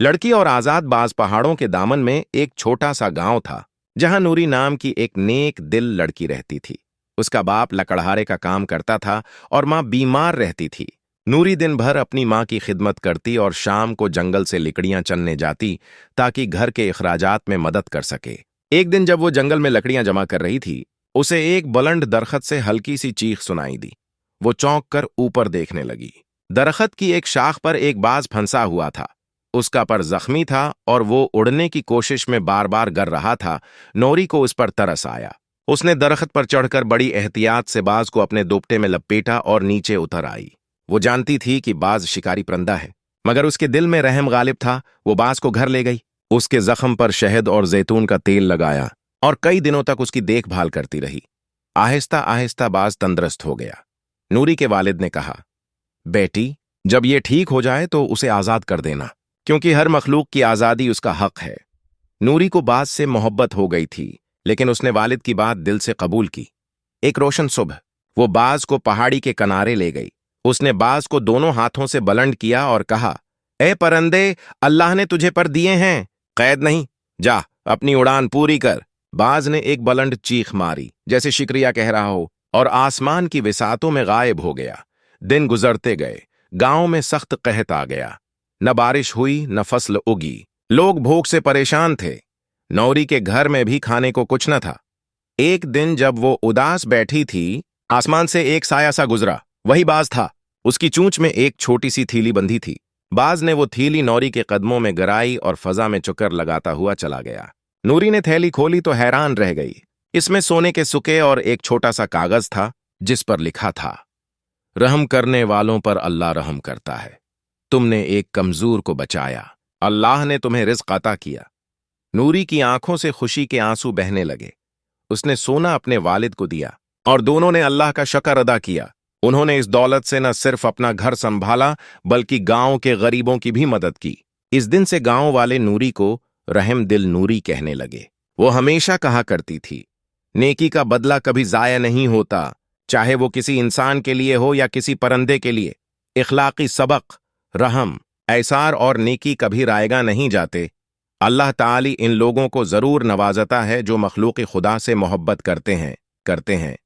लड़की और आजाद बाज पहाड़ों के दामन में एक छोटा सा गांव था, जहां नूरी नाम की एक नेक दिल लड़की रहती थी। उसका बाप लकड़हारे का काम करता था और माँ बीमार रहती थी। नूरी दिन भर अपनी माँ की खिदमत करती और शाम को जंगल से लकड़ियां चनने जाती ताकि घर के अखराजात में मदद कर सके। एक दिन जब वो जंगल में लकड़ियां जमा कर रही थी, उसे एक बुलंद दरख्त से हल्की सी चीख सुनाई दी। वो चौंक कर ऊपर देखने लगी। दरख्त की एक शाख पर एक बाज फंसा हुआ था। उसका पर जख्मी था और वो उड़ने की कोशिश में बार बार गर रहा था। नूरी को उस पर तरस आया। उसने दरख्त पर चढ़कर बड़ी एहतियात से बाज को अपने दुपट्टे में लपेटा और नीचे उतर आई। वो जानती थी कि बाज शिकारी परिंदा है, मगर उसके दिल में रहम गालिब था। वो बाज को घर ले गई, उसके जख्म पर शहद और जैतून का तेल लगाया और कई दिनों तक उसकी देखभाल करती रही। आहिस्ता आहिस्ता बाज तंदुरुस्त हो गया। नूरी के वालिद ने कहा, बेटी, जब ये ठीक हो जाए तो उसे आजाद कर देना, क्योंकि हर मखलूक की आजादी उसका हक है। नूरी को बाज से मोहब्बत हो गई थी, लेकिन उसने वालिद की बात दिल से कबूल की। एक रोशन सुबह वो बाज को पहाड़ी के किनारे ले गई। उसने बाज को दोनों हाथों से बुलंद किया और कहा, ए परिंदे, अल्लाह ने तुझे पर दिए हैं, कैद नहीं, जा अपनी उड़ान पूरी कर। बाज ने एक बुलंद चीख मारी, जैसे शुक्रिया कह रहा हो, और आसमान की विसातों में गायब हो गया। दिन गुजरते गए। गांव में सख्त कहत आ गया। न बारिश हुई, न फसल उगी। लोग भूख से परेशान थे। नौरी के घर में भी खाने को कुछ न था। एक दिन जब वो उदास बैठी थी, आसमान से एक साया सा गुजरा। वही बाज था। उसकी चूंच में एक छोटी सी थीली बंधी थी। बाज ने वो थीली नौरी के कदमों में गिराई और फजा में चुकर लगाता हुआ चला गया। नूरी ने थैली खोली तो हैरान रह गई। इसमें सोने के सुके और एक छोटा सा कागज था, जिस पर लिखा था, रहम करने वालों पर अल्लाह रहम करता है। तुमने एक कमजोर को बचाया, अल्लाह ने तुम्हें रिज़्क़ अता किया। नूरी की आंखों से खुशी के आंसू बहने लगे। उसने सोना अपने वालिद को दिया और दोनों ने अल्लाह का शुक्र अदा किया। उन्होंने इस दौलत से न सिर्फ अपना घर संभाला, बल्कि गांव के गरीबों की भी मदद की। इस दिन से गांव वाले नूरी को रहम दिल नूरी कहने लगे। वो हमेशा कहा करती थी, नेकी का बदला कभी जाया नहीं होता, चाहे वो किसी इंसान के लिए हो या किसी परिंदे के लिए। इखलाकी सबक, रहम, ऐसार और नेकी कभी रायगा नहीं जाते। अल्लाह ताली इन लोगों को जरूर नवाजता है जो मखलूक खुदा से मोहब्बत करते हैं।